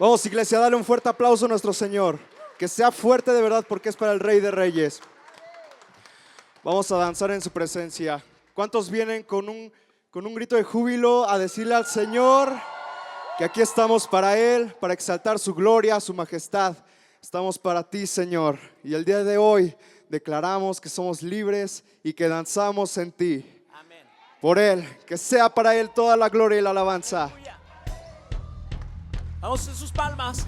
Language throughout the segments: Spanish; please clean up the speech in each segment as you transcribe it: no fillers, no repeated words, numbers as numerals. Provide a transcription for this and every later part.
Vamos, iglesia, dale un fuerte aplauso a nuestro Señor. Que sea fuerte de verdad porque es para el Rey de Reyes. Vamos a danzar en su presencia. ¿Cuántos vienen con un grito de júbilo a decirle al Señor que aquí estamos para Él, para exaltar su gloria, su majestad? Estamos para ti, Señor. Y el día de hoy declaramos que somos libres y que danzamos en ti. Amén. Por Él, que sea para Él toda la gloria y la alabanza. Aleluya. Vamos en sus palmas.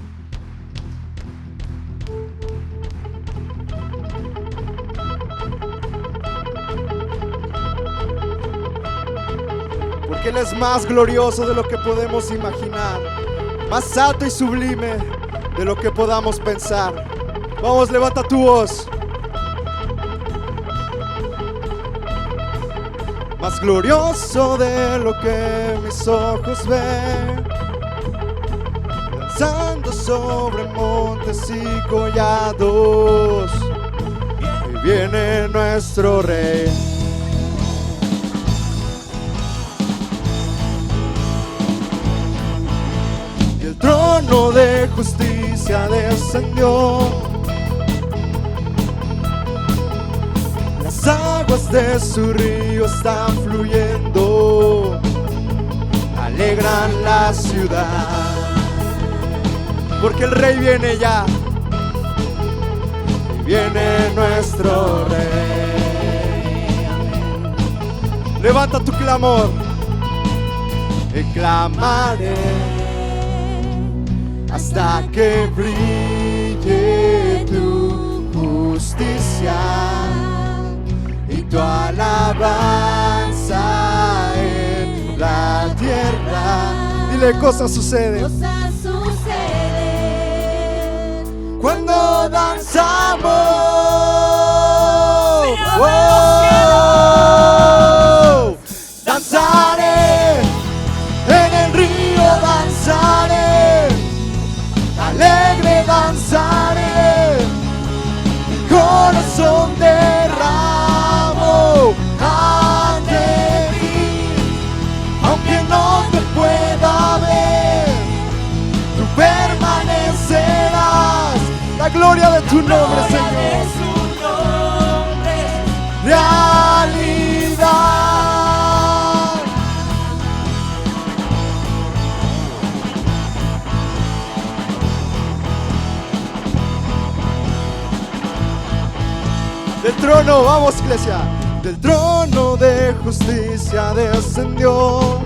Porque Él es más glorioso de lo que podemos imaginar, más alto y sublime de lo que podamos pensar. Vamos, levanta tu voz. Más glorioso de lo que mis ojos ven, danzando sobre montes y collados, y viene nuestro Rey. Y el trono de justicia descendió, las aguas de su río están fluyendo, alegran la ciudad. Porque el Rey viene ya, y viene nuestro Rey. Levanta tu clamor y clamaré hasta que brille tu justicia y tu alabanza en la tierra. Dile, cosas suceden. Cosas suceden Cuando danzamos, danzaré en el río, danzaré, alegre danzaré, mi corazón derramo ante ti, aunque no te pueda ver, tú permanecerás. La gloria de tu nombre, Señor. Realidad. Del trono, vamos, iglesia. Del trono de justicia descendió,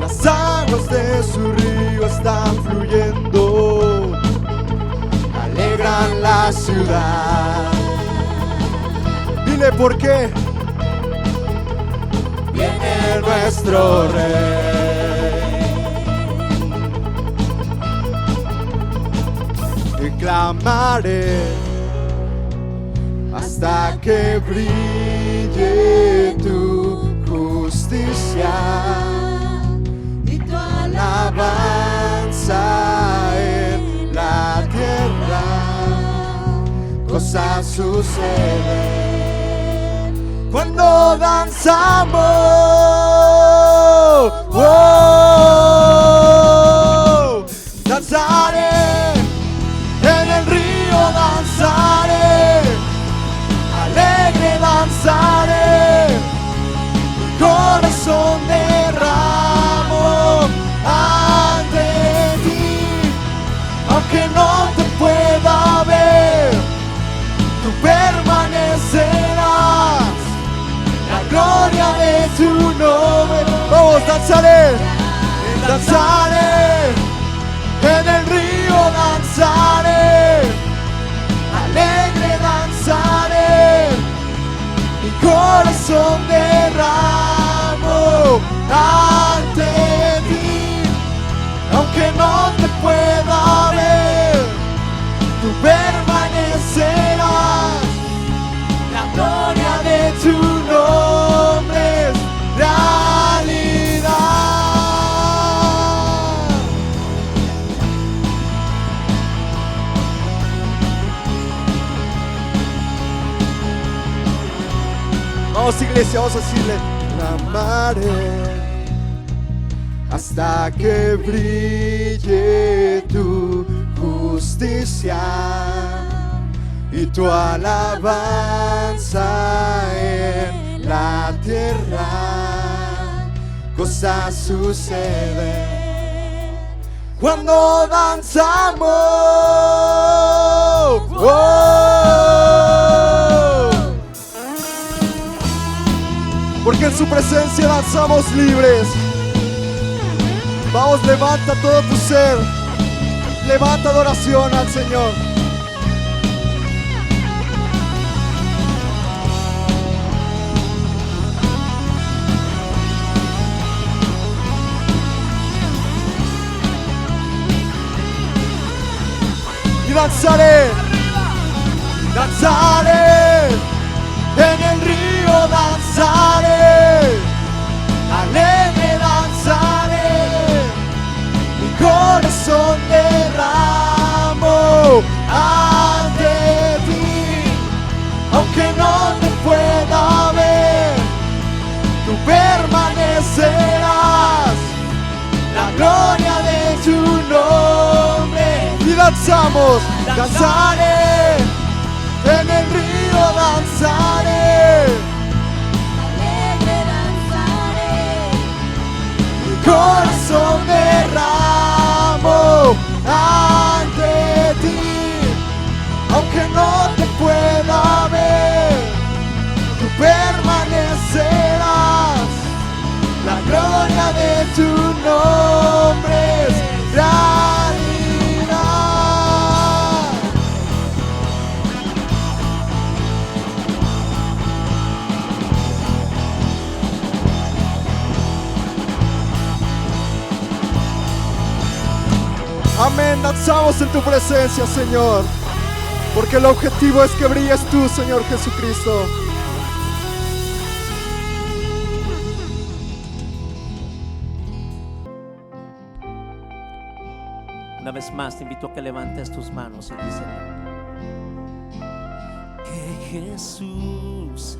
las aguas de su río están fluyendo, alegran la ciudad. Dile por qué. Viene nuestro Rey. Y clamaré hasta que brille tu justicia y tu alabanza en la tierra. Cosas suceden cuando danzamos. Danzaré en el río, danzaré, alegre danzaré, mi corazón derramo ante ti, aunque no te pueda ver, tú permanecerás, la gloria de tu nombre. Vamos, danzaré, danzaré, en el río danzaré, alegre danzaré, mi corazón derramo ante ti, aunque no te pueda ver, tú permanecerás, la gloria de tu nombre es realidad. Vamos, iglesia, vamos a decirle: clamaré hasta que brille tu justicia y tu alabanza en la tierra. Cosas suceden cuando danzamos. ¡Oh! Porque en su presencia danzamos libres. Vamos, levanta todo tu ser. Levanta adoración al Señor. Y danzaré, danzaré, en el río danzaré, alegre danzaré, mi corazón derramo ante ti, aunque no te pueda ver, tú permanecerás, la gloria de tu nombre. Y danzamos, danzaré, en el río danzaré, alegre danzaré, mi corazón derramo ante ti, aunque no te pueda ver, tú permanecerás, la gloria de tu nombre es realidad. Amén, danzamos en tu presencia, Señor, porque el objetivo es que brilles tú, Señor Jesucristo. Una vez más te invito a que levantes tus manos y dice que Jesús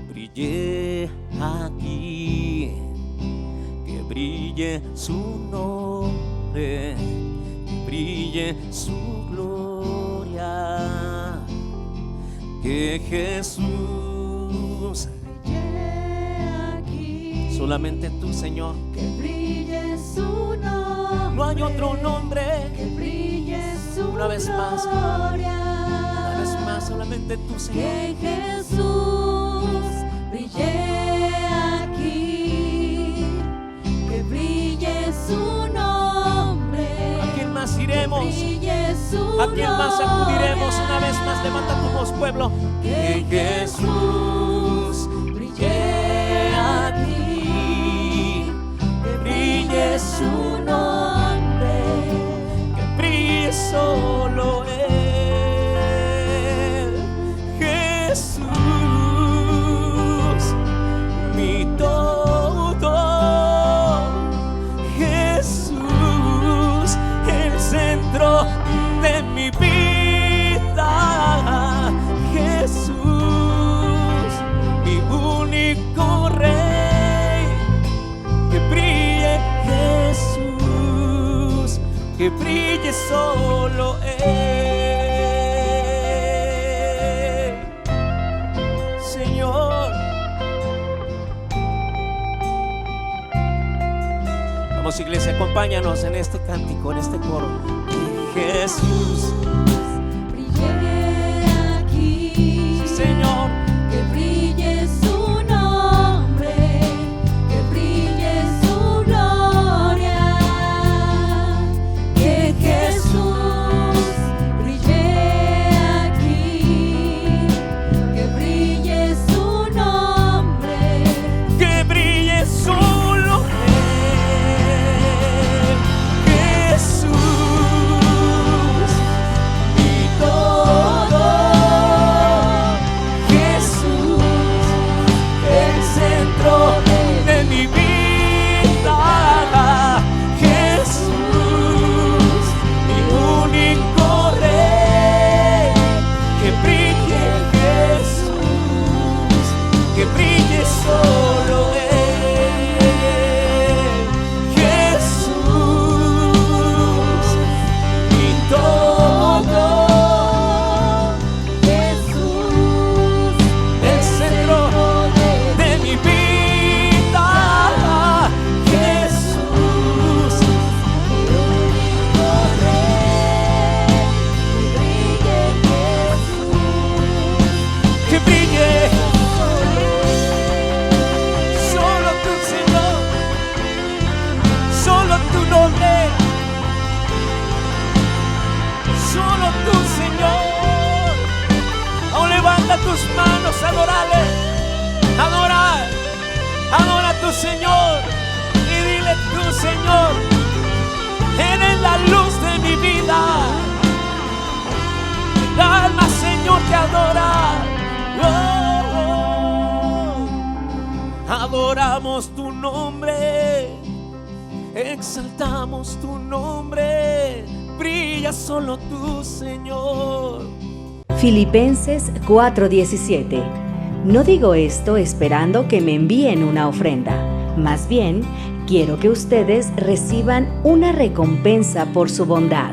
brille aquí, que brille su nombre, que brille su gloria, que Jesús aquí, solamente tú, Señor. que brille su nombre. No hay otro nombre. Que brille su Una vez más. gloria. Una vez más, solamente tú, Señor. Que Jesús brille aquí, que brille su nombre. ¿A quién más iremos? Que brille su ¿A quién más acudiremos? gloria. Una vez más, levanta tu voz, pueblo. Que Jesús brille aquí, que brille su nombre, Que brille solo Él, Jesús, mi todo, Jesús, el centro de mi vida, Jesús, mi único Rey, que brille Jesús, que brille solo Él, Señor. Vamos, iglesia, acompáñanos en este cántico, en este coro. Jesús, brille aquí. sí, Señor. Que brille su nombre, que brille su gloria, que Jesús brille aquí, que brille su nombre, Que brille solo Él, Jesús, mi tu Señor. Aún levanta tus manos, adórale. Adora, adora a tu Señor. Y dile tú, Señor, eres la luz de mi vida. El alma, Señor, te adora. Adoramos tu nombre, exaltamos tu nombre, brilla solo tú, Señor. Filipenses 4:17. No digo esto esperando que me envíen una ofrenda, más bien quiero que ustedes reciban una recompensa por su bondad.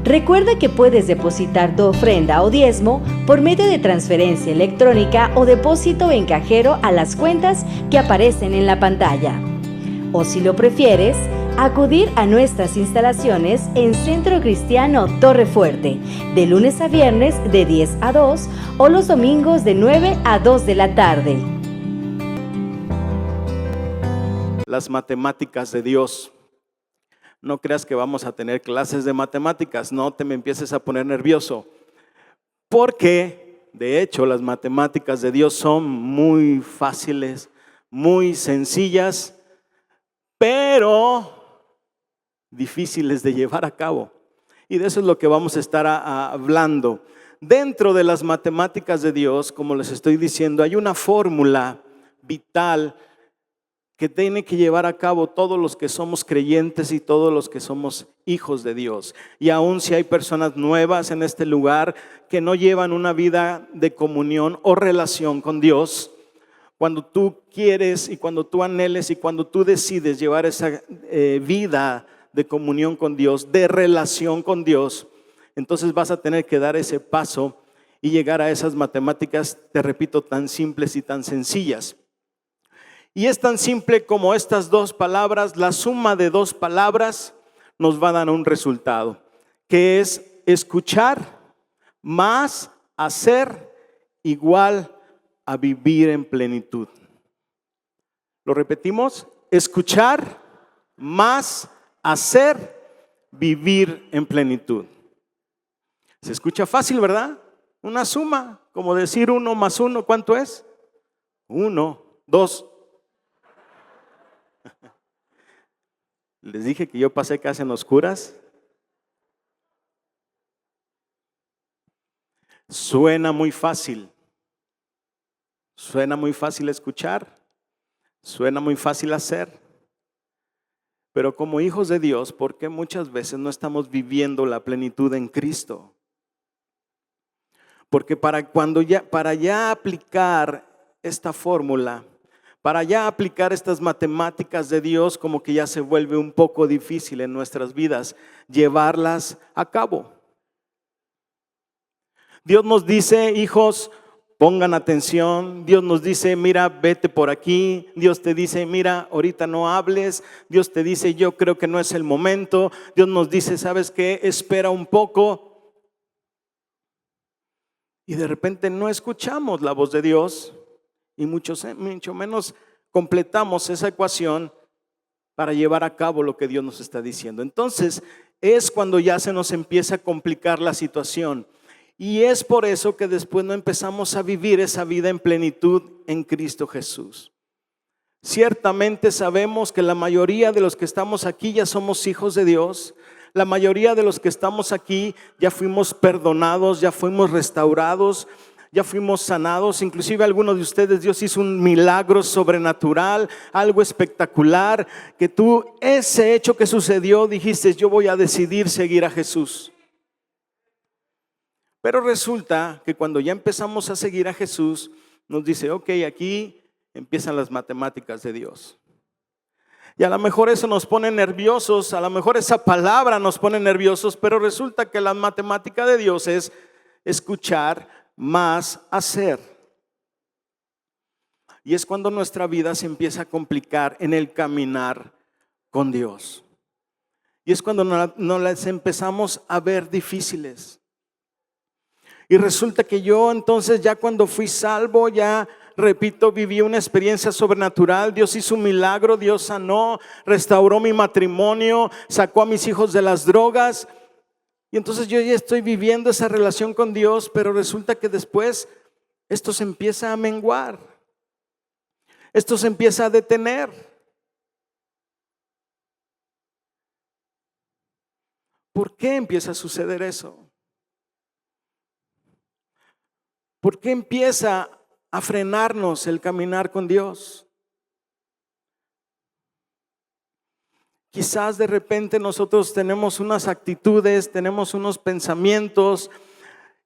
Recuerda que puedes depositar tu ofrenda o diezmo por medio de transferencia electrónica o depósito en cajero a las cuentas que aparecen en la pantalla. O si lo prefieres, acudir a nuestras instalaciones en Centro Cristiano Torre Fuerte, de lunes a viernes de 10 a 2 o los domingos de 9 a 2 de la tarde. Las matemáticas de Dios. No creas que vamos a tener clases de matemáticas, no te me empieces a poner nervioso, porque de hecho las matemáticas de Dios son muy fáciles, muy sencillas, pero difíciles de llevar a cabo. Y de eso es lo que vamos a estar hablando. Dentro de las matemáticas de Dios, como les estoy diciendo, hay una fórmula vital que tiene que llevar a cabo todos los que somos creyentes y todos los que somos hijos de Dios. Y aun si hay personas nuevas en este lugar que no llevan una vida de comunión o relación con Dios, cuando tú quieres y cuando tú anheles y cuando tú decides llevar esa vida de comunión con Dios, de relación con Dios, entonces vas a tener que dar ese paso y llegar a esas matemáticas, te repito, tan simples y tan sencillas. Y es tan simple como estas dos palabras, la suma de dos palabras nos va a dar un resultado, que es escuchar más hacer igual a vivir en plenitud. Lo repetimos, escuchar más hacer vivir en plenitud. Se escucha fácil, ¿verdad? Una suma, como decir 1 más 1, ¿cuánto es? 1, 2. Les dije que yo pasé casi en oscuras. Suena muy fácil escuchar, suena muy fácil hacer, pero como hijos de Dios, ¿por qué muchas veces no estamos viviendo la plenitud en Cristo? Porque para ya aplicar esta fórmula, para ya aplicar estas matemáticas de Dios, como que ya se vuelve un poco difícil en nuestras vidas llevarlas a cabo. Dios nos dice, hijos, pongan atención. Dios nos dice, mira, vete por aquí. Dios te dice, mira, ahorita no hables. Dios te dice, yo creo que no es el momento. Dios nos dice, ¿sabes qué? Espera un poco. Y de repente no escuchamos la voz de Dios. Y mucho menos completamos esa ecuación para llevar a cabo lo que Dios nos está diciendo. Entonces es cuando ya se nos empieza a complicar la situación. Y es por eso que después no empezamos a vivir esa vida en plenitud en Cristo Jesús. Ciertamente sabemos que la mayoría de los que estamos aquí ya somos hijos de Dios. La mayoría de los que estamos aquí ya fuimos perdonados, ya fuimos restaurados, ya fuimos sanados. Inclusive algunos de ustedes Dios hizo un milagro sobrenatural, algo espectacular, que tú ese hecho que sucedió dijiste, yo voy a decidir seguir a Jesús. Pero resulta que cuando ya empezamos a seguir a Jesús, nos dice, ok, aquí empiezan las matemáticas de Dios. Y a lo mejor eso nos pone nerviosos, a lo mejor esa palabra nos pone nerviosos, pero resulta que la matemática de Dios es escuchar más hacer. Y es cuando nuestra vida se empieza a complicar en el caminar con Dios. Y es cuando nos las empezamos a ver difíciles. Y resulta que yo entonces ya cuando fui salvo, ya repito, viví una experiencia sobrenatural. Dios hizo un milagro, Dios sanó, restauró mi matrimonio, sacó a mis hijos de las drogas. Y entonces yo ya estoy viviendo esa relación con Dios, pero resulta que después esto se empieza a menguar. Esto se empieza a detener. ¿Por qué empieza a suceder eso? ¿Por qué empieza a frenarnos el caminar con Dios? Quizás de repente nosotros tenemos unas actitudes, tenemos unos pensamientos,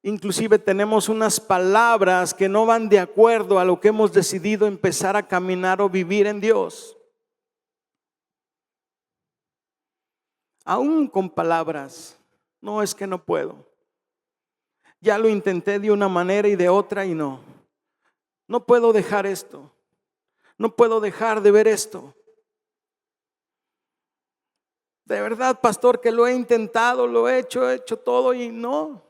inclusive tenemos unas palabras que no van de acuerdo a lo que hemos decidido empezar a caminar o vivir en Dios. Aún con palabras, no, es que no puedo. Ya lo intenté de una manera y de otra y no. No puedo dejar esto. No puedo dejar de ver esto. De verdad, pastor, que lo he intentado, lo he hecho todo y no.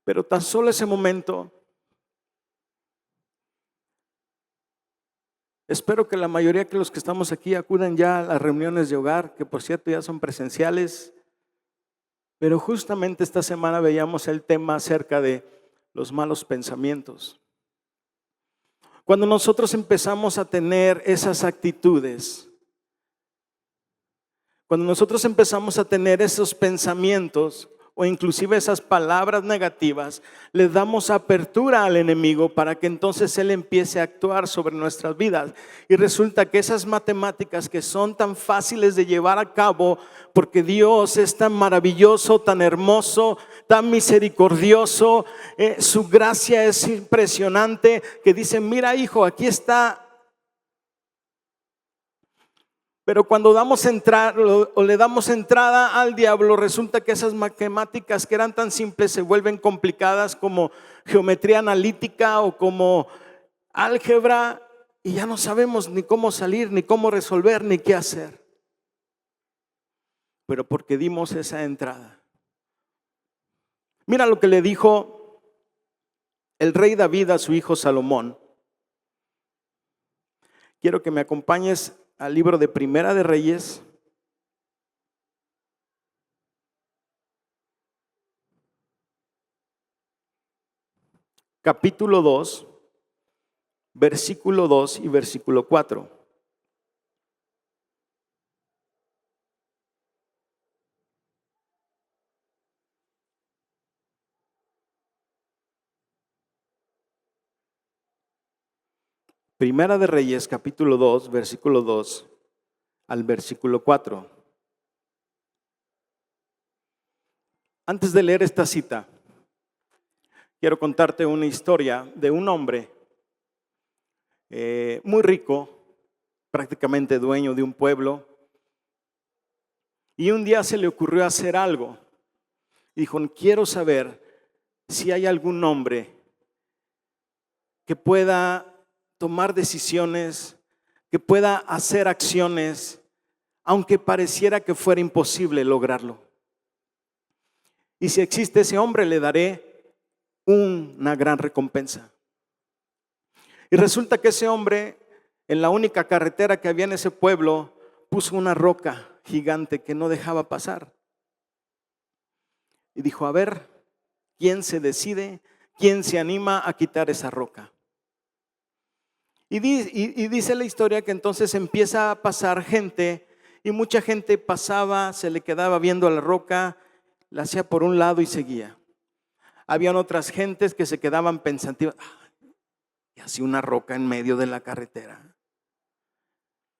Pero tan solo ese momento, espero que la mayoría de los que estamos aquí acudan ya a las reuniones de hogar, que por cierto ya son presenciales. Pero justamente esta semana veíamos el tema acerca de los malos pensamientos. Cuando nosotros empezamos a tener esas actitudes, cuando nosotros empezamos a tener esos pensamientos o inclusive esas palabras negativas, le damos apertura al enemigo para que entonces él empiece a actuar sobre nuestras vidas. Y resulta que esas matemáticas que son tan fáciles de llevar a cabo, porque Dios es tan maravilloso, tan hermoso, tan misericordioso, su gracia es impresionante, que dice, mira hijo, aquí está. Pero cuando le damos entrada al diablo, resulta que esas matemáticas que eran tan simples se vuelven complicadas como geometría analítica o como álgebra, y ya no sabemos ni cómo salir, ni cómo resolver, ni qué hacer. Pero porque dimos esa entrada. Mira lo que le dijo el rey David a su hijo Salomón. Quiero que me acompañes al libro de Primera de Reyes, capítulo 2, versículo 2 y versículo 4. Primera de Reyes, capítulo 2, versículo 2 al versículo 4. Antes de leer esta cita, quiero contarte una historia de un hombre muy rico, prácticamente dueño de un pueblo, y un día se le ocurrió hacer algo. Dijo, quiero saber si hay algún hombre que pueda tomar decisiones, que pueda hacer acciones, aunque pareciera que fuera imposible lograrlo. Y si existe ese hombre, le daré una gran recompensa. Y resulta que ese hombre, en la única carretera que había en ese pueblo, puso una roca gigante que no dejaba pasar. Y dijo, a ver, ¿quién se decide? ¿Quién se anima a quitar esa roca? Y dice la historia que entonces empieza a pasar gente, y mucha gente pasaba, se le quedaba viendo a la roca, la hacía por un lado y seguía. Habían otras gentes que se quedaban pensativas, y hacía una roca en medio de la carretera.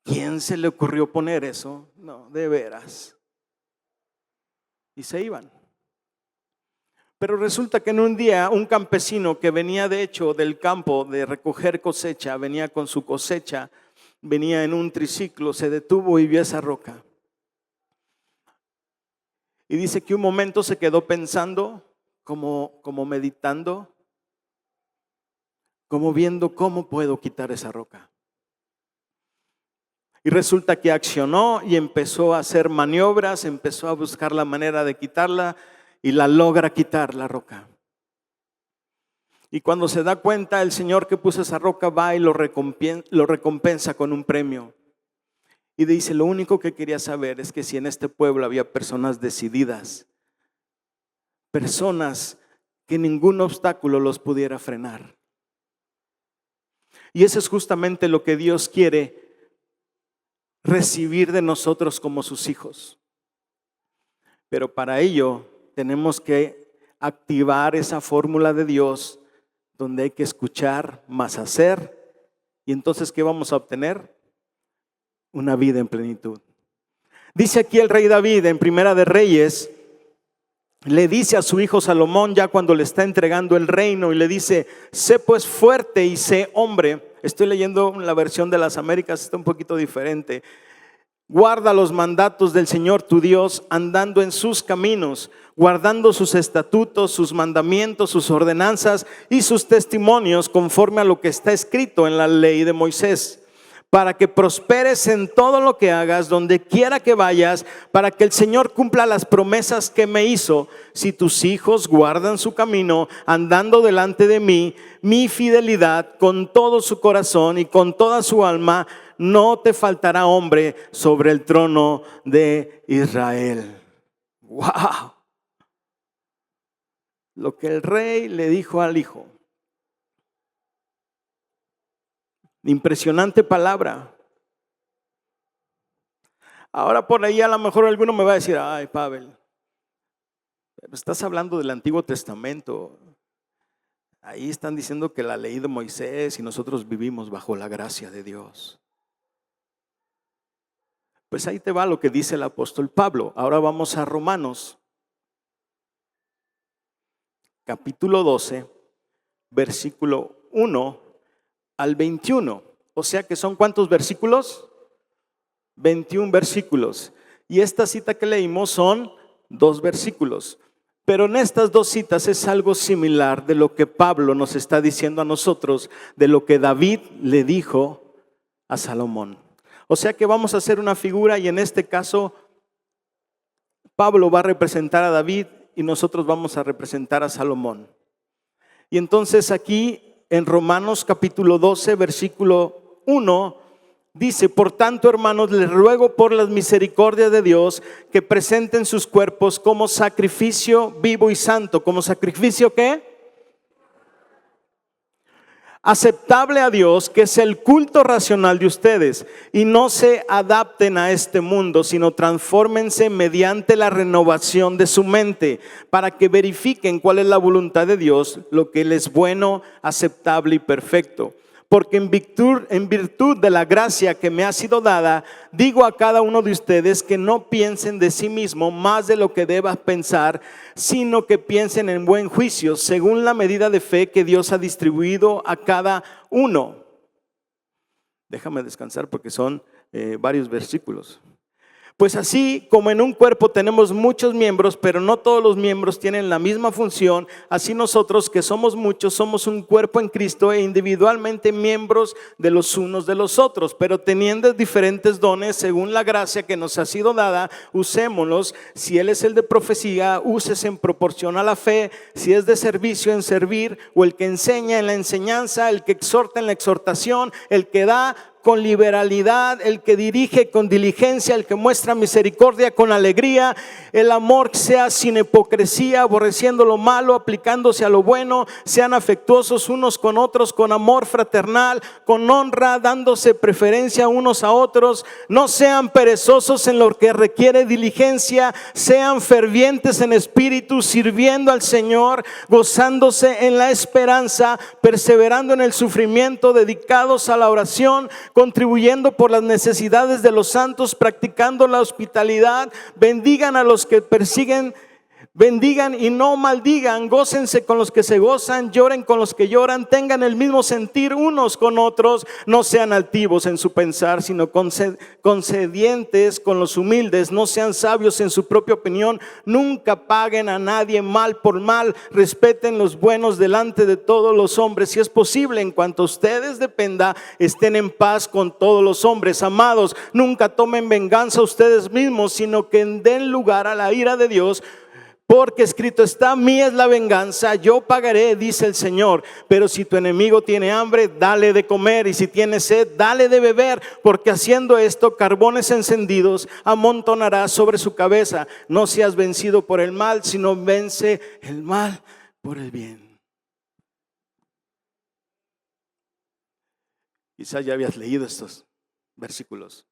¿Quién se le ocurrió poner eso? No, de veras. Y se iban. Pero resulta que en un día un campesino que venía de hecho del campo de recoger cosecha, venía con su cosecha, venía en un triciclo, se detuvo y vio esa roca. Y dice que un momento se quedó pensando, como meditando, como viendo cómo puedo quitar esa roca. Y resulta que accionó y empezó a hacer maniobras, empezó a buscar la manera de quitarla y la logra quitar la roca. Y cuando se da cuenta, el señor que puso esa roca va y lo recompensa con un premio. Y dice, lo único que quería saber es que si en este pueblo había personas decididas, personas que ningún obstáculo los pudiera frenar. Y eso es justamente lo que Dios quiere recibir de nosotros como sus hijos. Pero para ello tenemos que activar esa fórmula de Dios donde hay que escuchar más hacer. Y entonces, ¿qué vamos a obtener? Una vida en plenitud. Dice aquí el rey David en Primera de Reyes, le dice a su hijo Salomón ya cuando le está entregando el reino y le dice, sé pues fuerte y sé hombre. Estoy leyendo la versión de las Américas, está un poquito diferente. Guarda los mandatos del Señor tu Dios, andando en sus caminos, guardando sus estatutos, sus mandamientos, sus ordenanzas y sus testimonios, conforme a lo que está escrito en la ley de Moisés, para que prosperes en todo lo que hagas, donde quiera que vayas, para que el Señor cumpla las promesas que me hizo. Si tus hijos guardan su camino, andando delante de mí, mi fidelidad con todo su corazón y con toda su alma, no te faltará hombre sobre el trono de Israel. ¡Wow! Lo que el rey le dijo al hijo. Impresionante palabra. Ahora por ahí a lo mejor alguno me va a decir, ay, Pavel, pero estás hablando del Antiguo Testamento. Ahí están diciendo que la ley de Moisés y nosotros vivimos bajo la gracia de Dios. Pues ahí te va lo que dice el apóstol Pablo. Ahora vamos a Romanos, capítulo 12, versículo 1 al 21. O sea que son ¿cuántos versículos? 21 versículos. Y esta cita que leímos son 2 versículos. Pero en estas 2 citas es algo similar de lo que Pablo nos está diciendo a nosotros, de lo que David le dijo a Salomón. O sea que vamos a hacer una figura y en este caso Pablo va a representar a David y nosotros vamos a representar a Salomón. Y entonces aquí en Romanos capítulo 12, versículo 1, dice, por tanto, hermanos, les ruego por las misericordias de Dios que presenten sus cuerpos como sacrificio vivo y santo. ¿Como sacrificio qué? Aceptable a Dios, que es el culto racional de ustedes, y no se adapten a este mundo, sino transfórmense mediante la renovación de su mente, para que verifiquen cuál es la voluntad de Dios, lo que le es bueno, aceptable y perfecto. Porque en virtud de la gracia que me ha sido dada, digo a cada uno de ustedes que no piensen de sí mismo más de lo que debas pensar, sino que piensen en buen juicio, según la medida de fe que Dios ha distribuido a cada uno. Déjame descansar porque son varios versículos. Pues así como en un cuerpo tenemos muchos miembros, pero no todos los miembros tienen la misma función, así nosotros que somos muchos somos un cuerpo en Cristo e individualmente miembros de los unos de los otros, pero teniendo diferentes dones según la gracia que nos ha sido dada, usémoslos. Si Él es el de profecía, úsese en proporción a la fe; si es de servicio, en servir; o el que enseña, en la enseñanza; el que exhorta, en la exhortación; el que da con liberalidad; el que dirige con diligencia; el que muestra misericordia con alegría. El amor sea sin hipocresía, aborreciendo lo malo, aplicándose a lo bueno. Sean afectuosos unos con otros con amor fraternal, con honra, dándose preferencia unos a otros. No sean perezosos en lo que requiere diligencia. Sean fervientes en espíritu, sirviendo al Señor, gozándose en la esperanza, perseverando en el sufrimiento, dedicados a la oración, contribuyendo por las necesidades de los santos, practicando la hospitalidad. Bendigan a los que persiguen, bendigan y no maldigan. Gócense con los que se gozan, lloren con los que lloran. Tengan el mismo sentir unos con otros. No sean altivos en su pensar, sino concedientes con los humildes. No sean sabios en su propia opinión. Nunca paguen a nadie mal por mal. Respeten los buenos delante de todos los hombres. Si es posible, en cuanto a ustedes dependa, estén en paz con todos los hombres. Amados, nunca tomen venganza ustedes mismos, sino que den lugar a la ira de Dios, Porque escrito está, mía es la venganza, yo pagaré, dice el Señor. Pero si tu enemigo tiene hambre, dale de comer, y si tiene sed, dale de beber, porque haciendo esto, carbones encendidos amontonará sobre su cabeza. No seas vencido por el mal, sino vence el mal por el bien. Quizás ya habías leído estos versículos.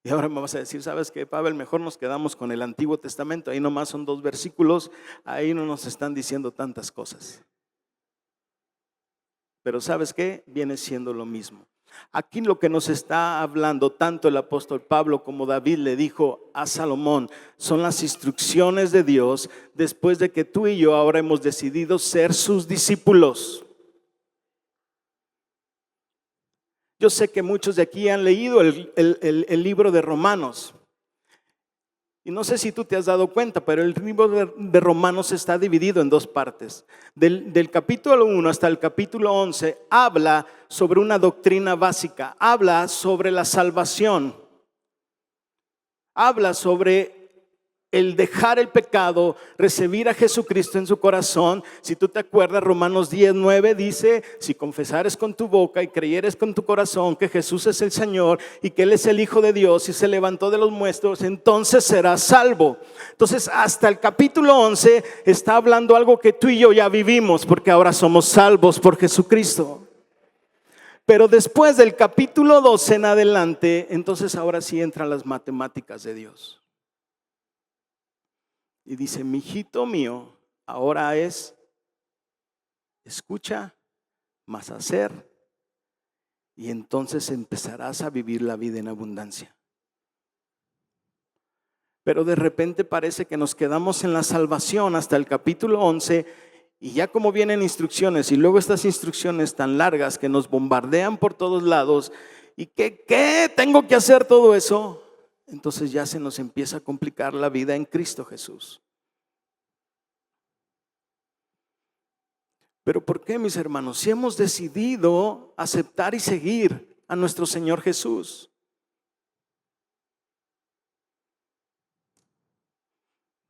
Y ahora me vas a decir, ¿sabes qué, Pavel? Mejor nos quedamos con el Antiguo Testamento. Ahí nomás son 2 versículos. Ahí no nos están diciendo tantas cosas. Pero ¿sabes qué? Viene siendo lo mismo. Aquí lo que nos está hablando tanto el apóstol Pablo como David le dijo a Salomón son las instrucciones de Dios después de que tú y yo ahora hemos decidido ser sus discípulos. Yo sé que muchos de aquí han leído el libro de Romanos. Y no sé si tú te has dado cuenta, pero el libro de Romanos está dividido en 2 partes. Del capítulo 1 hasta el capítulo 11 habla sobre una doctrina básica, habla sobre la salvación, habla sobre el dejar el pecado, recibir a Jesucristo en su corazón. Si tú te acuerdas, Romanos 10:9 dice, si confesares con tu boca y creyeres con tu corazón que Jesús es el Señor y que Él es el Hijo de Dios y se levantó de los muertos, entonces serás salvo. Entonces hasta el capítulo 11 está hablando algo que tú y yo ya vivimos, porque ahora somos salvos por Jesucristo. Pero después del capítulo 12 en adelante, entonces ahora sí entran las matemáticas de Dios. Y dice, mijito mío, ahora es escucha más hacer, y entonces empezarás a vivir la vida en abundancia. Pero de repente parece que nos quedamos en la salvación hasta el capítulo 11 y ya como vienen instrucciones y luego estas instrucciones tan largas que nos bombardean por todos lados y ¿qué tengo que hacer todo eso? Entonces ya se nos empieza a complicar la vida en Cristo Jesús. Pero ¿por qué, mis hermanos? Si hemos decidido aceptar y seguir a nuestro Señor Jesús.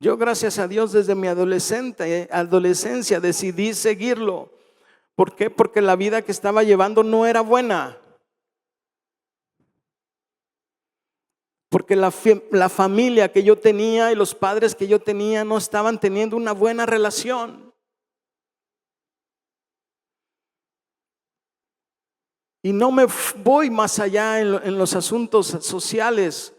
Yo, gracias a Dios, desde mi adolescencia decidí seguirlo. ¿Por qué? Porque la vida que estaba llevando no era buena. Porque la familia que yo tenía y los padres que yo tenía no estaban teniendo una buena relación. Y no me voy más allá en los asuntos sociales,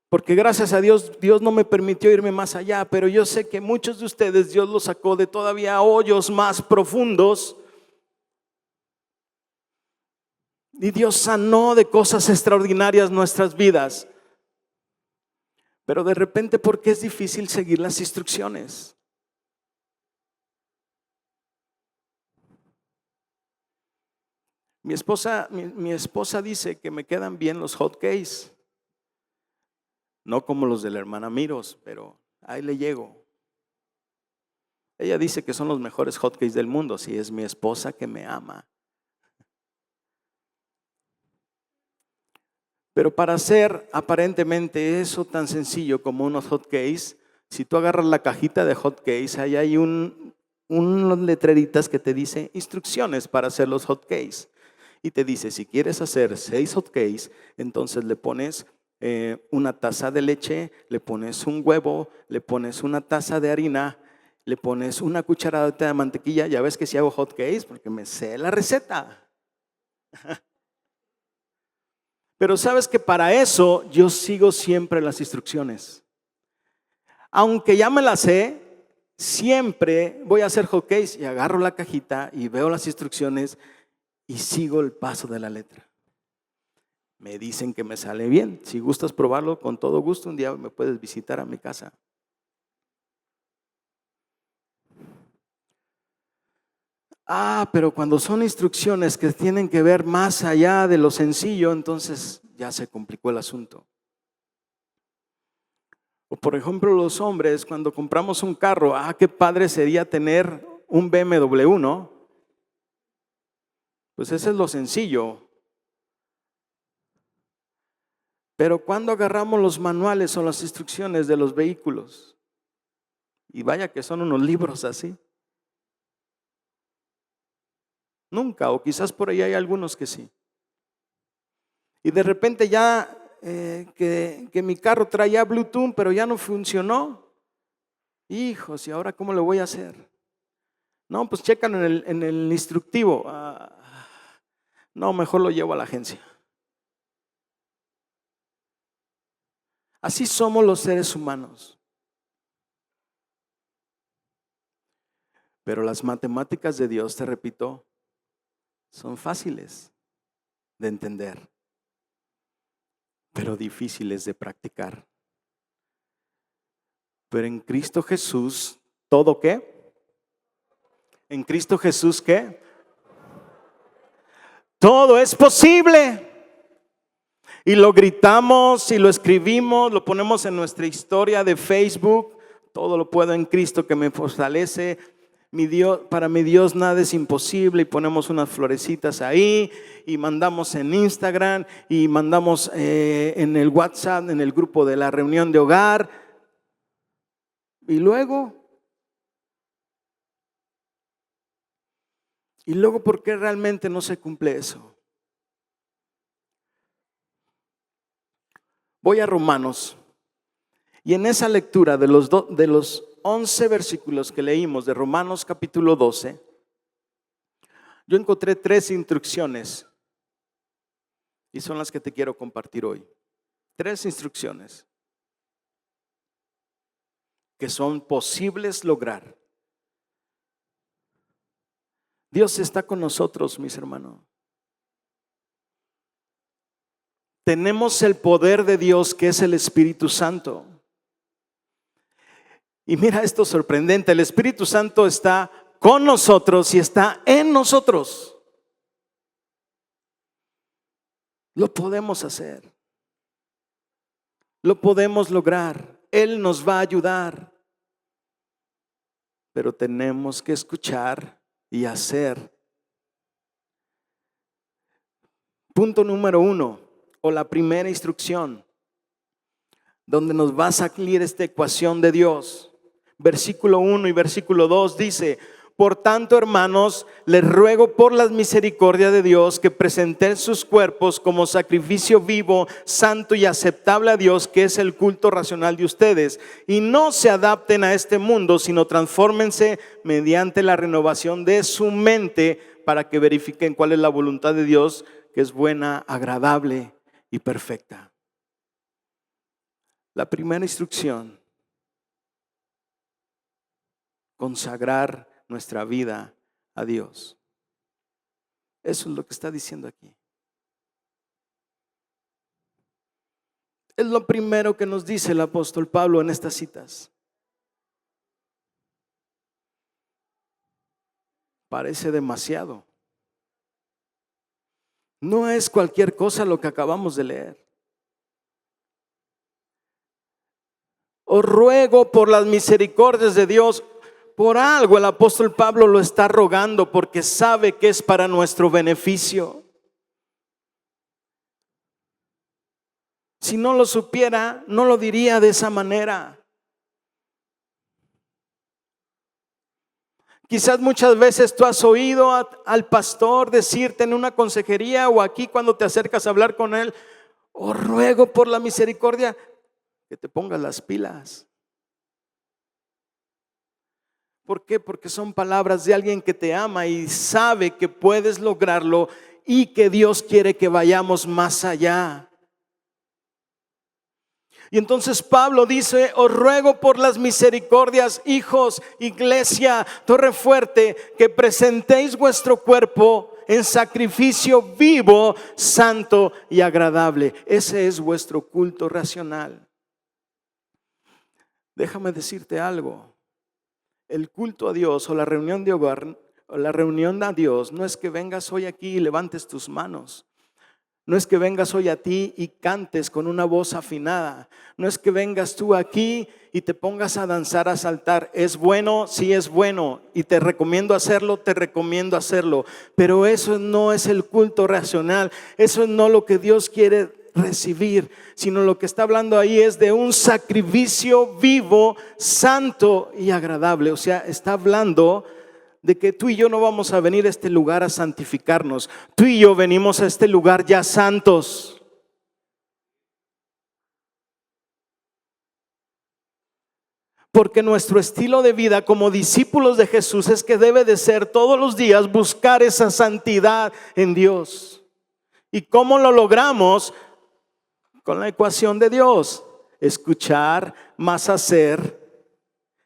porque gracias a Dios, Dios no me permitió irme más allá. Pero yo sé que muchos de ustedes Dios los sacó de todavía hoyos más profundos. Y Dios sanó de cosas extraordinarias nuestras vidas. Pero de repente, ¿por qué es difícil seguir las instrucciones? Mi esposa dice que me quedan bien los hot cakes. No como los de la hermana Miros, pero ahí le llego. Ella dice que son los mejores hot cakes del mundo. Si es mi esposa que me ama. Pero para hacer aparentemente eso tan sencillo como unos hot cakes, si tú agarras la cajita de hot cakes, ahí hay unas letreritas que te dice instrucciones para hacer los hot cakes. Y te dice, si quieres hacer 6 hot cakes, entonces le pones una taza de leche, le pones un huevo, le pones una taza de harina, le pones una cucharada de mantequilla. Ya ves que si hago hot cakes porque me sé la receta. Pero sabes que para eso yo sigo siempre las instrucciones. Aunque ya me las sé, siempre voy a hacer hot cakes y agarro la cajita y veo las instrucciones y sigo el paso de la letra. Me dicen que me sale bien. Si gustas probarlo, con todo gusto, un día me puedes visitar a mi casa. Pero cuando son instrucciones que tienen que ver más allá de lo sencillo, entonces ya se complicó el asunto. O por ejemplo los hombres, cuando compramos un carro, qué padre sería tener un BMW, ¿no? Pues eso es lo sencillo. Pero cuando agarramos los manuales o las instrucciones de los vehículos Y vaya que son unos libros así. Nunca, o quizás por ahí hay algunos que sí. Y de repente ya que mi carro traía Bluetooth, pero ya no funcionó. Hijos, ¿y ahora cómo lo voy a hacer? No, pues checan en el instructivo. No, mejor lo llevo a la agencia. Así somos los seres humanos. Pero las matemáticas de Dios, te repito, son fáciles de entender, pero difíciles de practicar. Pero en Cristo Jesús, ¿todo qué? En Cristo Jesús, ¿qué? Todo es posible. Y lo gritamos y lo escribimos, lo ponemos en nuestra historia de Facebook. Todo lo puedo en Cristo que me fortalece. Para mi Dios nada es imposible, y ponemos unas florecitas ahí y mandamos en Instagram y mandamos en el WhatsApp, en el grupo de la reunión de hogar. Y luego, ¿por qué realmente no se cumple eso? Voy a Romanos, y en esa lectura de los 11 versículos que leímos de Romanos capítulo 12, yo encontré 3 instrucciones, y son las que te quiero compartir hoy. 3 instrucciones que son posibles lograr. Dios está con nosotros, mis hermanos. Tenemos el poder de Dios, que es el Espíritu Santo. Y mira esto sorprendente, el Espíritu Santo está con nosotros y está en nosotros. Lo podemos hacer. Lo podemos lograr. Él nos va a ayudar. Pero tenemos que escuchar y hacer. Punto número 1, o la primera instrucción, donde nos va a salir esta ecuación de Dios. Versículo 1 y versículo 2 dice: por tanto, hermanos, les ruego por la misericordia de Dios que presenten sus cuerpos como sacrificio vivo, santo y aceptable a Dios, que es el culto racional de ustedes. Y no se adapten a este mundo, sino transfórmense mediante la renovación de su mente, para que verifiquen cuál es la voluntad de Dios, que es buena, agradable y perfecta. La primera instrucción: consagrar nuestra vida a Dios. Eso es lo que está diciendo aquí. Es lo primero que nos dice el apóstol Pablo en estas citas. Parece demasiado. No es cualquier cosa lo que acabamos de leer. Os ruego por las misericordias de Dios. Por algo el apóstol Pablo lo está rogando, porque sabe que es para nuestro beneficio. Si no lo supiera, no lo diría de esa manera. Quizás muchas veces tú has oído al pastor decirte en una consejería o aquí cuando te acercas a hablar con él: os ruego por la misericordia que te pongas las pilas. ¿Por qué? Porque son palabras de alguien que te ama y sabe que puedes lograrlo y que Dios quiere que vayamos más allá. Y entonces Pablo dice: os ruego por las misericordias, hijos, iglesia, Torre Fuerte, que presentéis vuestro cuerpo en sacrificio vivo, santo y agradable. Ese es vuestro culto racional. Déjame decirte algo. El culto a Dios o la reunión de hogar o la reunión a Dios no es que vengas hoy aquí y levantes tus manos. No es que vengas hoy a ti y cantes con una voz afinada. No es que vengas tú aquí y te pongas a danzar, a saltar. ¿Es bueno? Sí, es bueno. Y te recomiendo hacerlo, Pero eso no es el culto racional. Eso no es lo que Dios quiere recibir, sino lo que está hablando ahí es de un sacrificio vivo, santo y agradable. O sea, está hablando de que tú y yo no vamos a venir a este lugar a santificarnos. Tú y yo venimos a este lugar ya santos. Porque nuestro estilo de vida como discípulos de Jesús es que debe de ser todos los días buscar esa santidad en Dios. ¿Y cómo lo logramos? Con la ecuación de Dios: escuchar más hacer.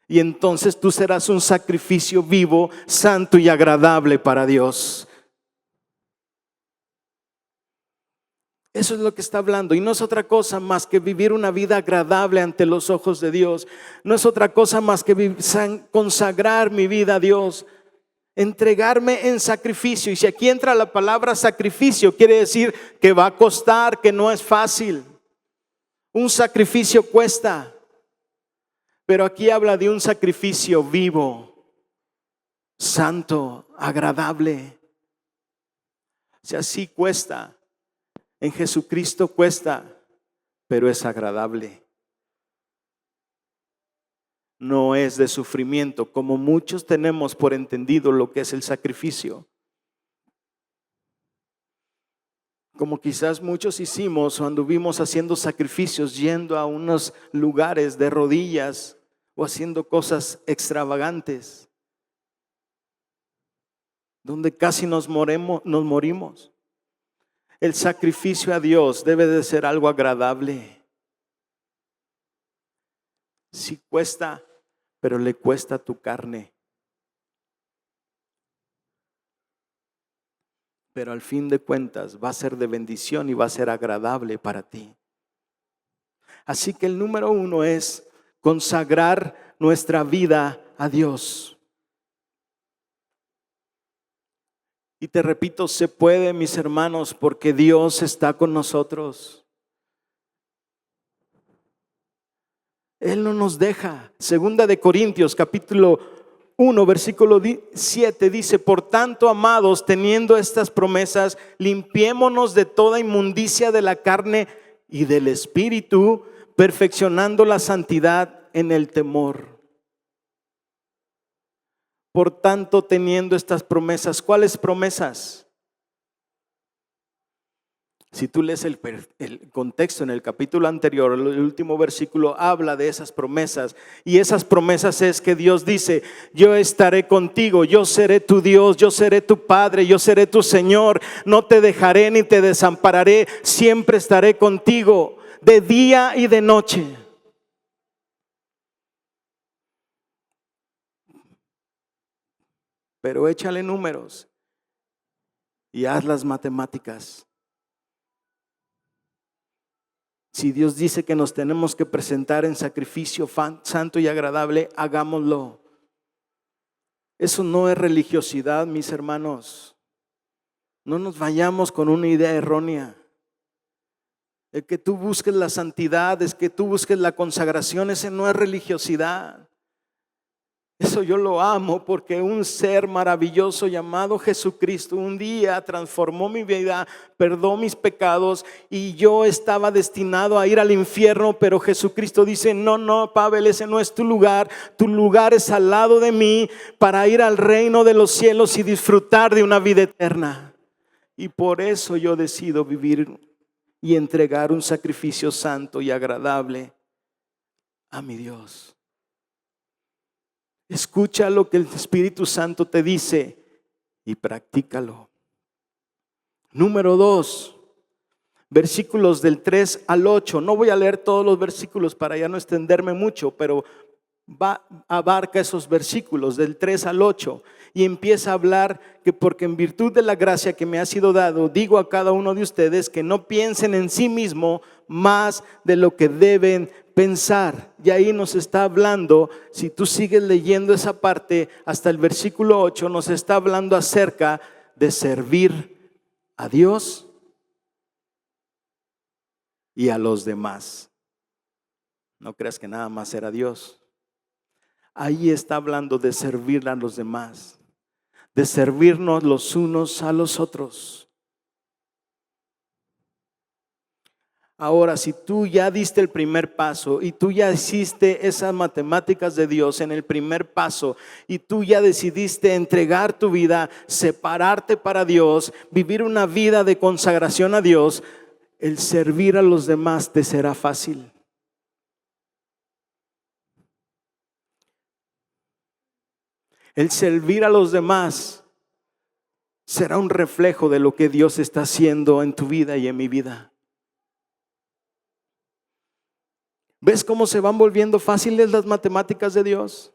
Y entonces tú serás un sacrificio vivo, santo y agradable para Dios. Eso es lo que está hablando, y no es otra cosa más que vivir una vida agradable ante los ojos de Dios. No es otra cosa más que consagrar mi vida a Dios, entregarme en sacrificio. Y si aquí entra la palabra sacrificio, quiere decir que va a costar, que no es fácil. Un sacrificio cuesta, pero aquí habla de un sacrificio vivo, santo, agradable. O sea, sí cuesta. En Jesucristo cuesta, pero es agradable. No es de sufrimiento, como muchos tenemos por entendido lo que es el sacrificio. Como quizás muchos hicimos o anduvimos haciendo sacrificios, yendo a unos lugares de rodillas o haciendo cosas extravagantes, donde casi nos morimos. El sacrificio a Dios debe de ser algo agradable. Sí cuesta, pero le cuesta a tu carne. Pero al fin de cuentas va a ser de bendición y va a ser agradable para ti. Así que el número 1 es consagrar nuestra vida a Dios. Y te repito, se puede, mis hermanos, porque Dios está con nosotros. Él no nos deja. Segunda de Corintios, capítulo 1, versículo 7 dice: por tanto, amados, teniendo estas promesas, limpiémonos de toda inmundicia de la carne y del espíritu, perfeccionando la santidad en el temor. Por tanto, teniendo estas promesas. ¿Cuáles promesas? Si tú lees el contexto en el capítulo anterior, el último versículo habla de esas promesas. Y esas promesas es que Dios dice: yo estaré contigo, yo seré tu Dios, yo seré tu Padre, yo seré tu Señor. No te dejaré ni te desampararé, siempre estaré contigo, de día y de noche. Pero échale números y haz las matemáticas. Si Dios dice que nos tenemos que presentar en sacrificio santo y agradable, hagámoslo. Eso no es religiosidad, mis hermanos. No nos vayamos con una idea errónea. El que tú busques la santidad, es que tú busques la consagración, ese no es religiosidad. Eso yo lo amo, porque un ser maravilloso llamado Jesucristo un día transformó mi vida, perdonó mis pecados, y yo estaba destinado a ir al infierno, pero Jesucristo dice: no, Pavel, ese no es tu lugar es al lado de mí, para ir al reino de los cielos y disfrutar de una vida eterna. Y por eso yo decido vivir y entregar un sacrificio santo y agradable a mi Dios. Escucha lo que el Espíritu Santo te dice y practícalo. Número 2, versículos del 3 al 8. No voy a leer todos los versículos para ya no extenderme mucho, pero abarca esos versículos del 3 al 8 y empieza a hablar que porque en virtud de la gracia que me ha sido dado, digo a cada uno de ustedes que no piensen en sí mismo más de lo que deben pensar. Y ahí nos está hablando, si tú sigues leyendo esa parte hasta el versículo 8, nos está hablando acerca de servir a Dios y a los demás. No creas que nada más era Dios. Ahí está hablando de servir a los demás, de servirnos los unos a los otros. Ahora, si tú ya diste el primer paso y tú ya hiciste esas matemáticas de Dios en el primer paso y tú ya decidiste entregar tu vida, separarte para Dios, vivir una vida de consagración a Dios, el servir a los demás te será fácil. El servir a los demás será un reflejo de lo que Dios está haciendo en tu vida y en mi vida. ¿Ves cómo se van volviendo fáciles las matemáticas de Dios?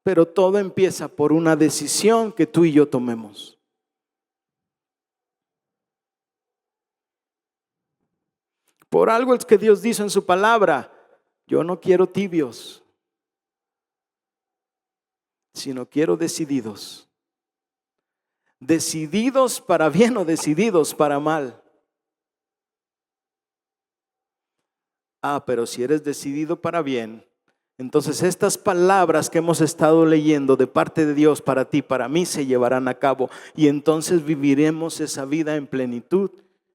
Pero todo empieza por una decisión que tú y yo tomemos. Por algo es que Dios dice en su palabra: yo no quiero tibios, sino quiero decididos. Decididos para bien o decididos para mal. Pero si eres decidido para bien, entonces estas palabras que hemos estado leyendo de parte de Dios para ti, para mí, se llevarán a cabo. Y entonces viviremos esa vida en plenitud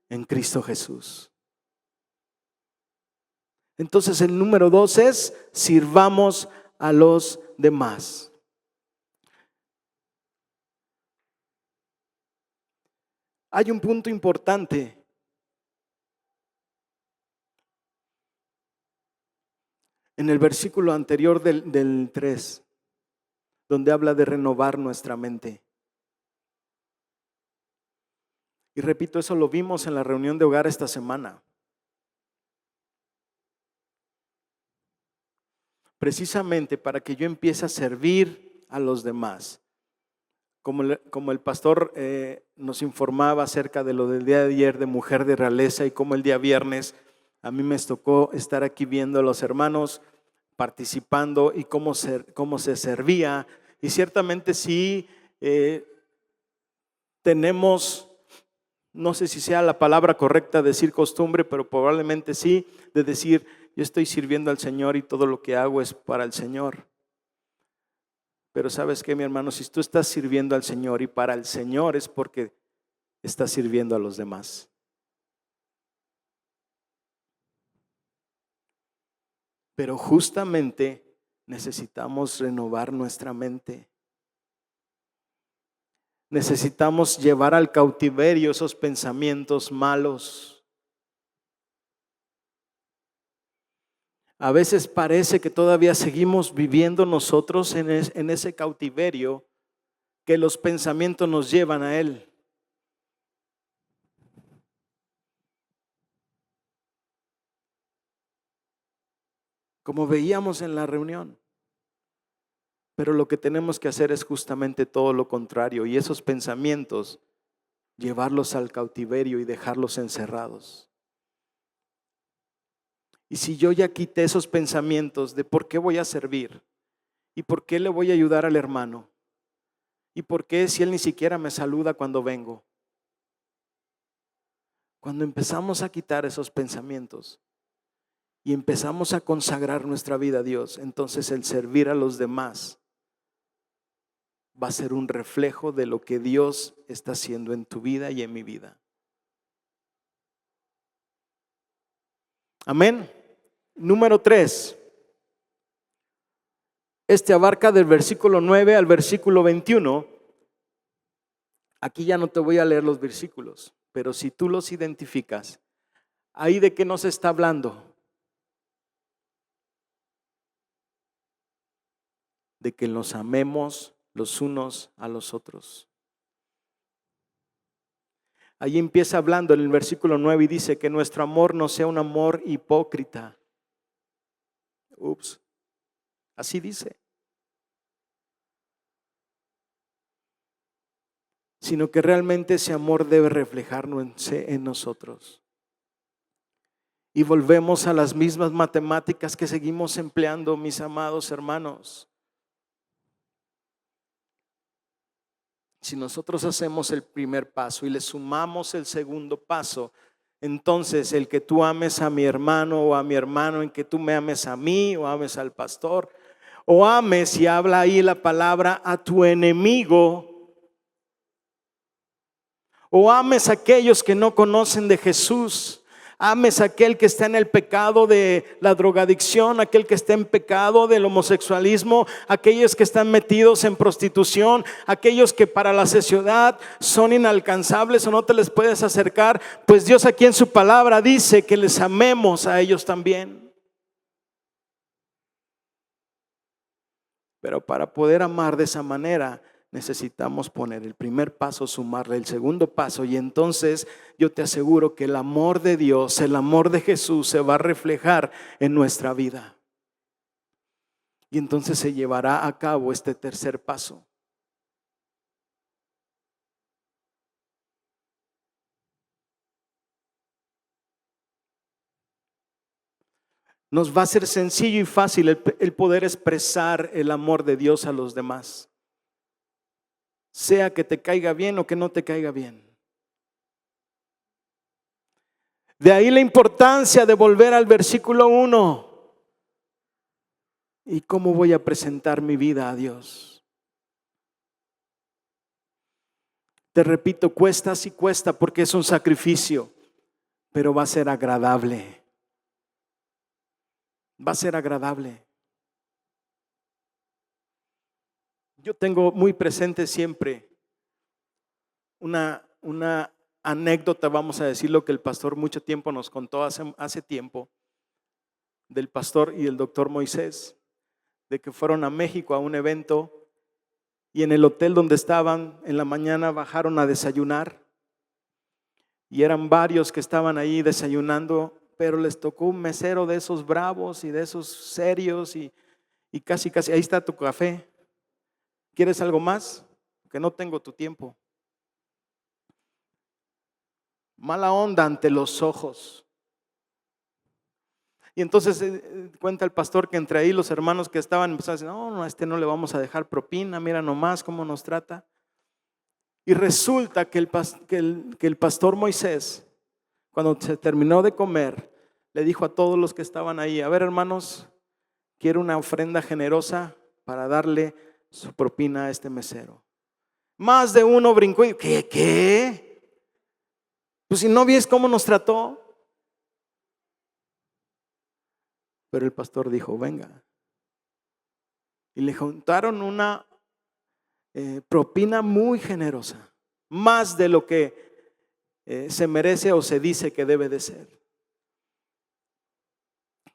en Cristo Jesús. Entonces el número 2 es: sirvamos a los demás. Hay un punto importante. En el versículo anterior del 3, donde habla de renovar nuestra mente. Y repito, eso lo vimos en la reunión de hogar esta semana. Precisamente para que yo empiece a servir a los demás. Como el pastor nos informaba acerca de lo del día de ayer de Mujer de Realeza, y como el día viernes a mí me tocó estar aquí viendo a los hermanos participando y cómo se servía. Y ciertamente sí tenemos, no sé si sea la palabra correcta decir costumbre, pero probablemente sí, de decir: yo estoy sirviendo al Señor y todo lo que hago es para el Señor. Pero ¿sabes qué, mi hermano? Si tú estás sirviendo al Señor y para el Señor, es porque estás sirviendo a los demás. Pero justamente necesitamos renovar nuestra mente. Necesitamos llevar al cautiverio esos pensamientos malos. A veces parece que todavía seguimos viviendo nosotros en ese cautiverio que los pensamientos nos llevan a él. Como veíamos en la reunión. Pero lo que tenemos que hacer es justamente todo lo contrario, y esos pensamientos llevarlos al cautiverio y dejarlos encerrados. Y si yo ya quité esos pensamientos de por qué voy a servir, y por qué le voy a ayudar al hermano, y por qué si él ni siquiera me saluda cuando vengo. Cuando empezamos a quitar esos pensamientos y empezamos a consagrar nuestra vida a Dios, entonces el servir a los demás va a ser un reflejo de lo que Dios está haciendo en tu vida y en mi vida. Amén. Número 3. Este abarca del versículo 9 al versículo 21. Aquí ya no te voy a leer los versículos, pero si tú los identificas, ¿ahí de qué nos está hablando? De que nos amemos los unos a los otros. Allí empieza hablando en el versículo 9 y dice que nuestro amor no sea un amor hipócrita. Así dice. Sino que realmente ese amor debe reflejarse en nosotros. Y volvemos a las mismas matemáticas que seguimos empleando, mis amados hermanos. Si nosotros hacemos el primer paso y le sumamos el segundo paso, entonces el que tú ames a mi hermano o a mi hermano, en que tú me ames a mí o ames al pastor, o ames, y habla ahí la palabra, a tu enemigo, o ames a aquellos que no conocen de Jesús. Ames a aquel que está en el pecado de la drogadicción, aquel que está en pecado del homosexualismo, aquellos que están metidos en prostitución, aquellos que para la sociedad son inalcanzables o no te les puedes acercar. Pues Dios aquí en su palabra dice que les amemos a ellos también. Pero para poder amar de esa manera necesitamos poner el primer paso, sumarle el segundo paso, y entonces yo te aseguro que el amor de Dios, el amor de Jesús se va a reflejar en nuestra vida. Y entonces se llevará a cabo este tercer paso. Nos va a ser sencillo y fácil el poder expresar el amor de Dios a los demás, sea que te caiga bien o que no te caiga bien. De ahí la importancia de volver al versículo 1. ¿Y cómo voy a presentar mi vida a Dios? Te repito, cuesta sí cuesta porque es un sacrificio, pero va a ser agradable. Va a ser agradable. Yo tengo muy presente siempre una anécdota, vamos a decir, lo que el pastor mucho tiempo nos contó hace tiempo, del pastor y el doctor Moisés, de que fueron a México a un evento y en el hotel donde estaban en la mañana bajaron a desayunar y eran varios que estaban ahí desayunando, pero les tocó un mesero de esos bravos y de esos serios y casi, ahí está tu café. ¿Quieres algo más? Que no tengo tu tiempo. Mala onda ante los ojos. Y entonces cuenta el pastor que entre ahí los hermanos que estaban empezaron a decir, no, a este no le vamos a dejar propina, mira nomás cómo nos trata. Y resulta que el pastor Moisés, cuando se terminó de comer, le dijo a todos los que estaban ahí, a ver hermanos, quiero una ofrenda generosa para darle su propina a este mesero. Más de uno brincó y ¿qué? Pues si no ves cómo nos trató. Pero el pastor dijo, venga. Y le juntaron una propina muy generosa, más de lo que se merece o se dice que debe de ser.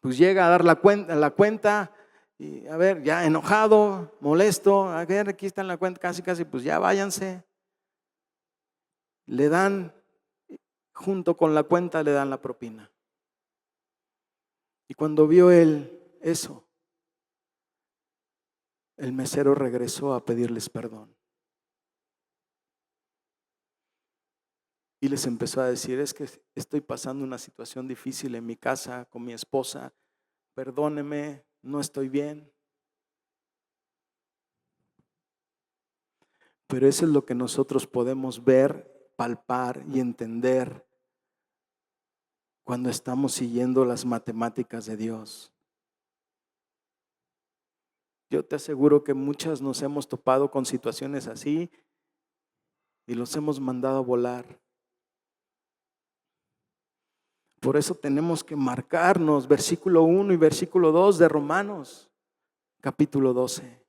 Pues llega a dar la cuenta y a ver, ya enojado, molesto, a ver, aquí está la cuenta, casi, pues ya váyanse. Le dan, junto con la cuenta, le dan la propina. Y cuando vio él eso, el mesero regresó a pedirles perdón. Y les empezó a decir, es que estoy pasando una situación difícil en mi casa con mi esposa, perdóneme, no estoy bien. Pero eso es lo que nosotros podemos ver, palpar y entender cuando estamos siguiendo las matemáticas de Dios. Yo te aseguro que muchas nos hemos topado con situaciones así y los hemos mandado a volar. Por eso tenemos que marcarnos versículo 1 y versículo 2 de Romanos, capítulo 12.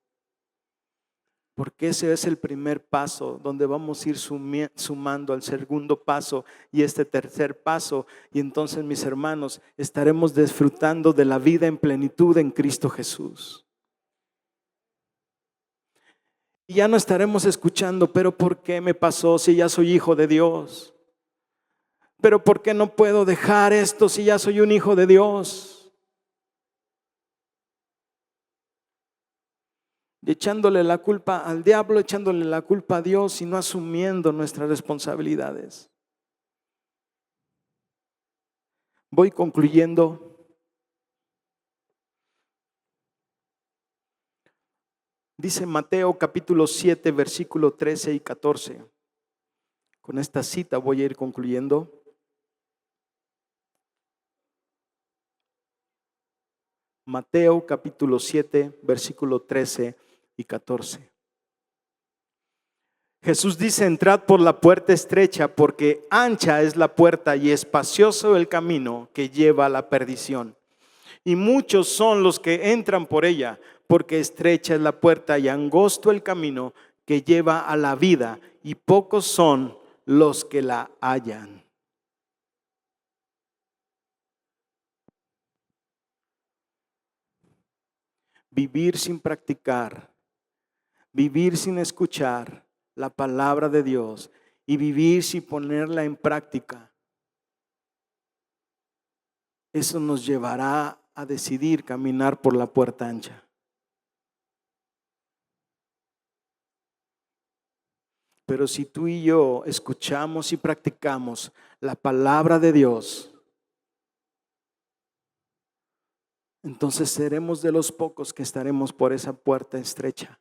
Porque ese es el primer paso donde vamos a ir sumando al segundo paso y este tercer paso. Y entonces, mis hermanos, estaremos disfrutando de la vida en plenitud en Cristo Jesús. Y ya no estaremos escuchando, pero ¿por qué me pasó si ya soy hijo de Dios? Pero ¿por qué no puedo dejar esto si ya soy un hijo de Dios? Y echándole la culpa al diablo, echándole la culpa a Dios y no asumiendo nuestras responsabilidades. Voy concluyendo. Dice Mateo capítulo 7, versículo 13 y 14. Con esta cita voy a ir concluyendo. Mateo capítulo 7, versículo 13 y 14. Jesús dice, entrad por la puerta estrecha, porque ancha es la puerta y espacioso el camino que lleva a la perdición. Y muchos son los que entran por ella, porque estrecha es la puerta y angosto el camino que lleva a la vida, y pocos son los que la hallan. Vivir sin practicar, vivir sin escuchar la palabra de Dios y vivir sin ponerla en práctica, eso nos llevará a decidir caminar por la puerta ancha. Pero si tú y yo escuchamos y practicamos la palabra de Dios, entonces seremos de los pocos que estaremos por esa puerta estrecha.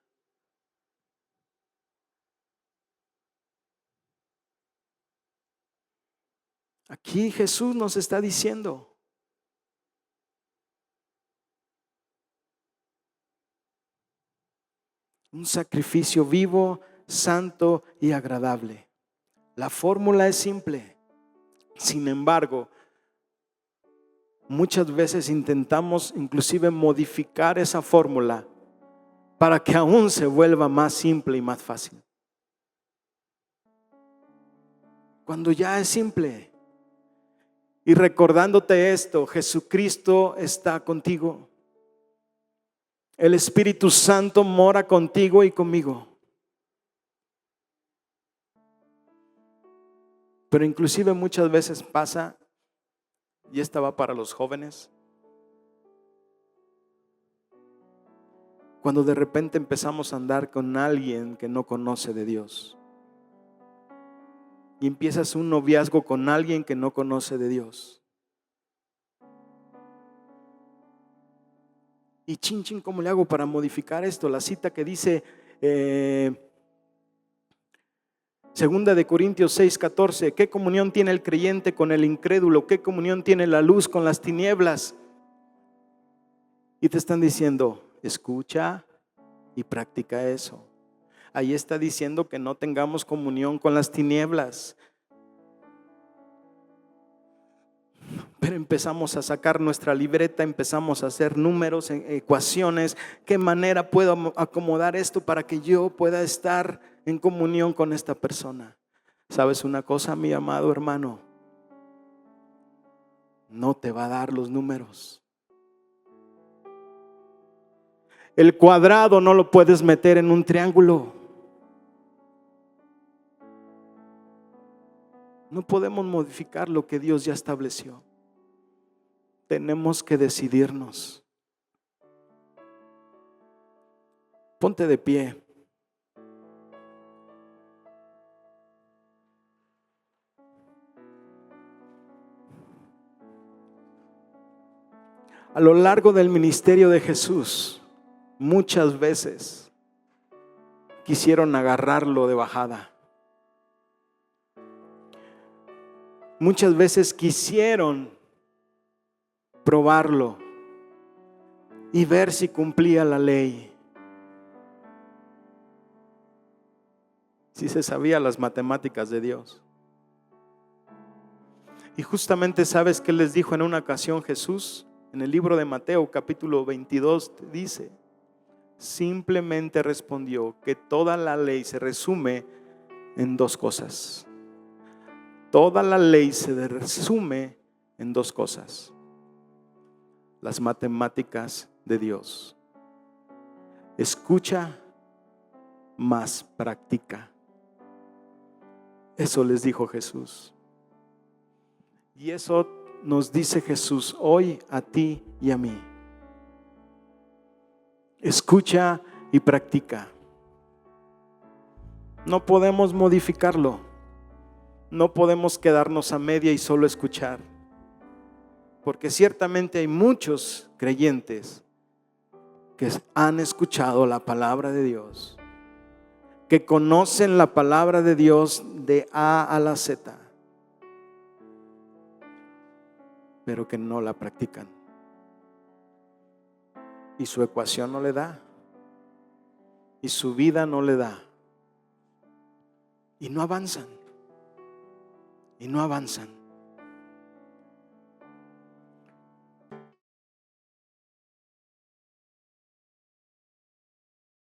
Aquí Jesús nos está diciendo, un sacrificio vivo, santo y agradable. La fórmula es simple. Sin embargo, muchas veces intentamos inclusive modificar esa fórmula para que aún se vuelva más simple y más fácil. Cuando ya es simple. Y recordándote esto, Jesucristo está contigo. El Espíritu Santo mora contigo y conmigo. Pero inclusive muchas veces pasa, y esta va para los jóvenes, cuando de repente empezamos a andar con alguien que no conoce de Dios. Y empiezas un noviazgo con alguien que no conoce de Dios. Y chin, ¿cómo le hago para modificar esto? La cita que dice, Segunda de Corintios 6:14, ¿qué comunión tiene el creyente con el incrédulo? ¿Qué comunión tiene la luz con las tinieblas? Y te están diciendo, escucha y practica eso. Ahí está diciendo que no tengamos comunión con las tinieblas. Pero empezamos a sacar nuestra libreta, empezamos a hacer números, ecuaciones. ¿Qué manera puedo acomodar esto para que yo pueda estar en comunión con esta persona? ¿Sabes una cosa, mi amado hermano? No te va a dar los números. El cuadrado no lo puedes meter en un triángulo. No podemos modificar lo que Dios ya estableció. Tenemos que decidirnos. Ponte de pie. A lo largo del ministerio de Jesús, muchas veces quisieron agarrarlo de bajada. Muchas veces quisieron probarlo y ver si cumplía la ley. Si se sabía las matemáticas de Dios. Y justamente ¿sabes qué les dijo en una ocasión Jesús? En el libro de Mateo capítulo 22 dice, simplemente respondió que toda la ley se resume en dos cosas. Toda la ley se resume en dos cosas. Las matemáticas de Dios. Escucha, más practica. Eso les dijo Jesús. Y eso nos dice Jesús hoy a ti y a mí. Escucha y practica. No podemos modificarlo. No podemos quedarnos a media y solo escuchar. Porque ciertamente hay muchos creyentes que han escuchado la palabra de Dios, que conocen la palabra de Dios de A a la Z, pero que no la practican. Y su ecuación no le da. Y su vida no le da. y no avanzan. Y no avanzan.